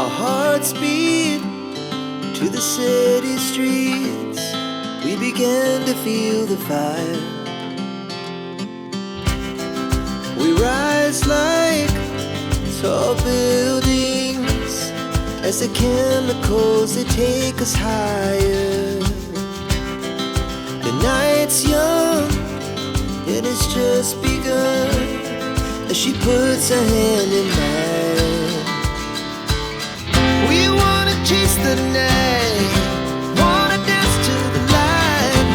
Our hearts beat to the city streets. We began to feel the fire. We rise like tall buildings as the chemicals, they take us higher. The night's young, it has just begun, as she puts her hand in mine. We wanna chase the night, wanna dance to the light,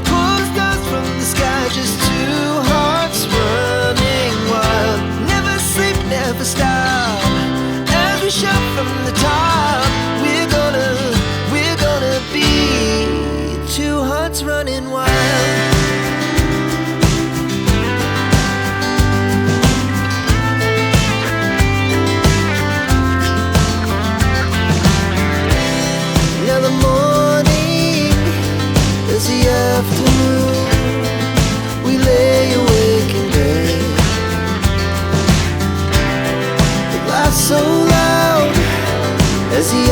pull the stars from the sky, just two hearts running wild. Never sleep, never stop, as we shout from the top. We're gonna be two hearts running wild. Now the morning is the afternoon. We lay awake in bed. The laughs so loud as the